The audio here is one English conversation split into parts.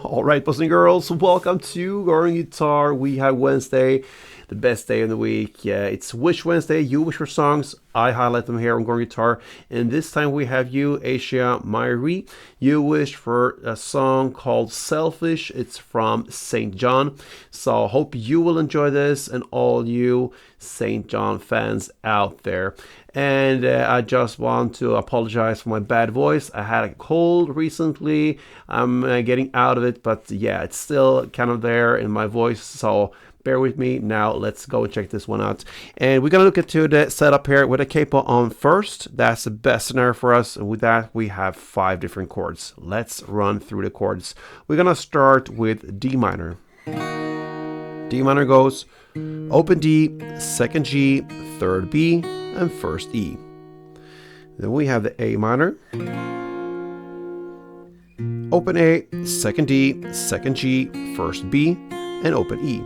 All right, boys and girls, welcome to Going Guitar. We have Wednesday, the best day of the week. Yeah, it's Wish Wednesday. You wish for songs. I highlight them here on Going Guitar. And this time we have you, Asia Myri. You wish for a song called Selfish. It's from SAINt JHN. So hope you will enjoy this and all you SAINt JHN fans out there. And I just want to apologize for my bad voice. I had a cold recently. I'm getting out of it, but yeah, it's still kind of there in my voice. So bear with me. Now let's go and check this one out. And we're going to look into the setup here with a capo on first. That's the best scenario for us. And with that, we have 5 different chords. Let's run through the chords. We're going to start with D minor. D minor goes open D, second G, third B, and first E. Then we have the A minor. Open A, second D, second G, first B, and open E.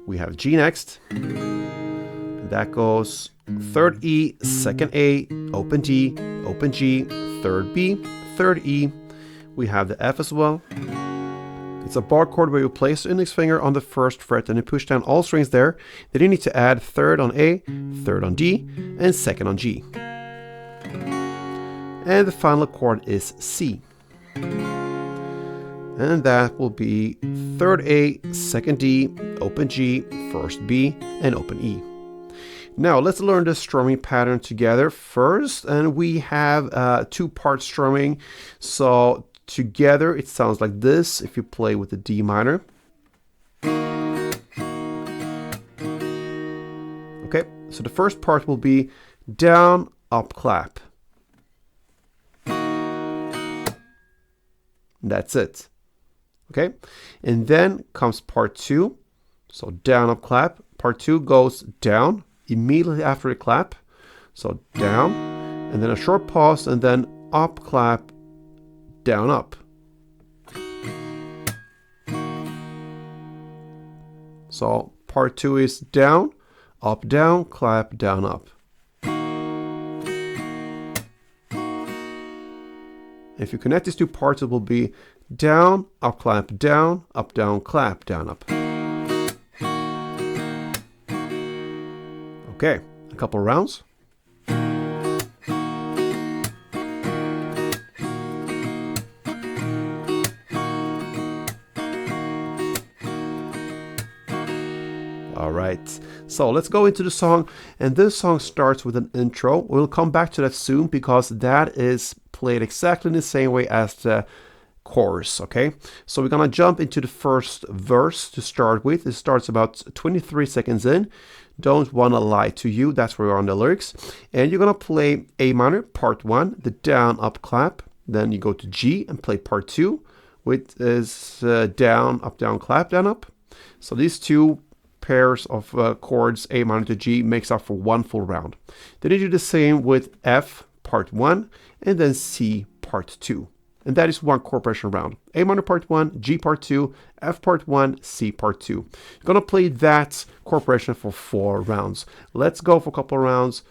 We have G next. That goes third E, second A, open D, open G, third B, third E. We have the F as well. It's a bar chord where you place the index finger on the first fret and you push down all strings there. Then you need to add third on A, third on D, and second on G. And the final chord is C. And that will be third A, second D, open G, first B, and open E. Now let's learn the strumming pattern together first. And we have 2-part strumming. So together it sounds like this if you play with the D minor. Okay, so the first part will be down, up, clap. That's it. Okay, and then comes part 2. So down, up, clap. Part 2 goes down immediately after the clap. So down, and then a short pause, and then up, clap, down, up. So part 2 is down, clap, down, up. If you connect these 2 parts, it will be down, clap, down, clap, down, up. Okay, a couple rounds. All right, so let's go into the song, and this song starts with an intro. We'll come back to that soon because that is played exactly in the same way as the chorus. Okay, so we're gonna jump into the first verse to start with. It starts about 23 seconds in. Don't wanna lie to you, that's where we're on the lyrics. And you're gonna play A minor, part 1, the down, up, clap. Then you go to G and play part 2, which is down, clap, down, up. So these 2 pairs of chords, A minor to G, makes up for 1 full round. Then you do the same with F part 1 and then C part 2. And that is 1 chord progression round. A minor part 1, G part 2, F part 1, C part 2. You're going to play that chord progression for 4 rounds. Let's go for a couple of rounds.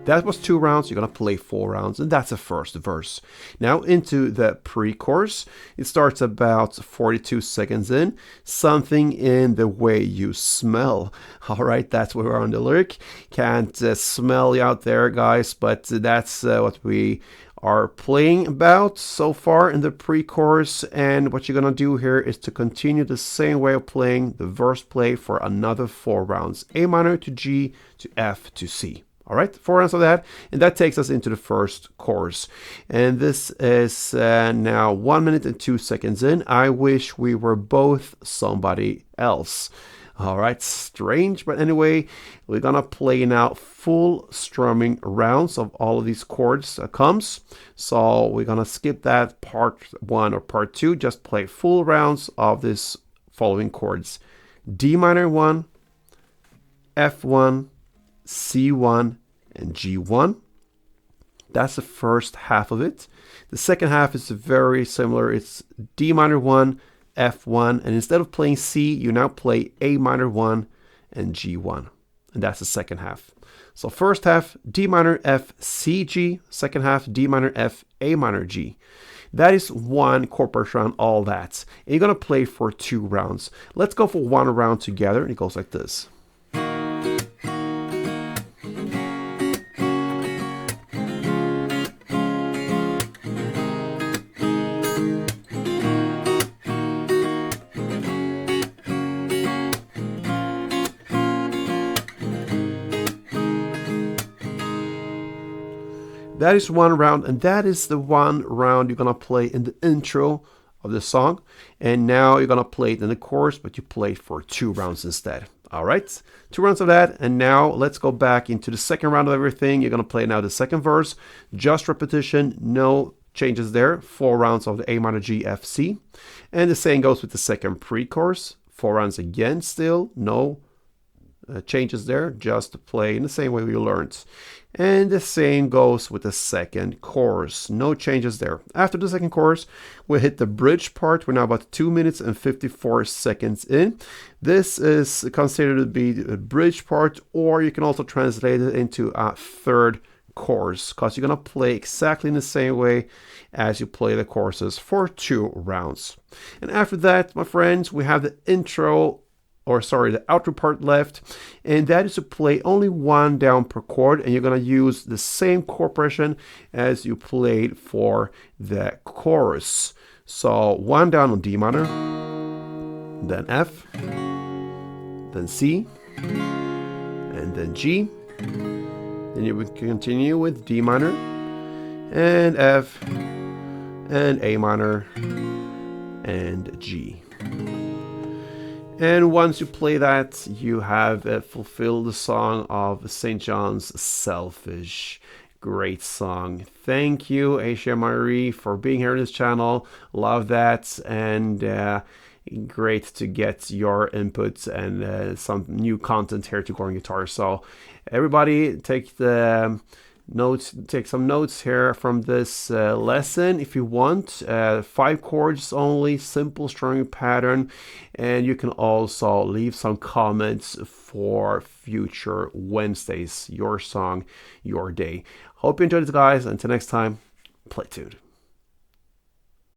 That was 2 rounds. You're going to play 4 rounds, and that's the first verse. Now into the pre-chorus. It starts about 42 seconds in. Something in the way you smell. All right, that's where we're on the lyric. Can't smell you out there, guys, but that's what we are playing about so far in the pre-chorus. And what you're going to do here is to continue the same way of playing the verse play for another 4 rounds. A minor to G to F to C. All right, 4 rounds of that, and that takes us into the first chorus. And this is now 1 minute and 2 seconds in. I wish we were both somebody else. All right, strange, but anyway, we're gonna play now full strumming rounds of all of these chords comes. So we're gonna skip that part 1 or part 2, just play full rounds of this following chords. D minor 1, F1, C1, and G1. That's the first half of it. The second half is very similar. It's D minor 1, F1, and instead of playing C, you now play A minor 1 and G1. And that's the second half. So first half, D minor, F, C, G. Second half, D minor, F, A minor, G. That is one chord progression around all that. And you're going to play for 2 rounds. Let's go for 1 round together. And it goes like this. That is 1 round, and that is the 1 round you're gonna play in the intro of the song. And now you're gonna play it in the chorus, but you play it for 2 rounds instead. All right, 2 rounds of that, and now let's go back into the second round of everything. You're gonna play now the second verse, just repetition, no changes there. 4 rounds of the A minor, G, F, C, and the same goes with the second pre-chorus. 4 rounds again, still no changes there, just play in the same way we learned. And the same goes with the second chorus, no changes there. After the second chorus, we hit the bridge part. We're now about 2 minutes and 54 seconds in. This is considered to be the bridge part, or you can also translate it into a third chorus, because you're gonna play exactly in the same way as you play the choruses for 2 rounds. And after that, my friends, we have the the outro part left, and that is to play only 1 down per chord, and you're going to use the same chord progression as you played for the chorus. So 1 down on D minor, then F, then C, and then G. Then you would continue with D minor, and F, and A minor, and G. And once you play that, you have fulfilled the song of St. John's Selfish. Great song. Thank you, Aisha Marie, for being here on this channel. Love that. And great to get your inputs and some new content here to Chord Guitar. So everybody take some notes here from this lesson if you want. 5 chords only, simple strumming pattern, and you can also leave some comments for future Wednesdays. Your song, your day. Hope you enjoyed it, guys. Until next time, play tuned.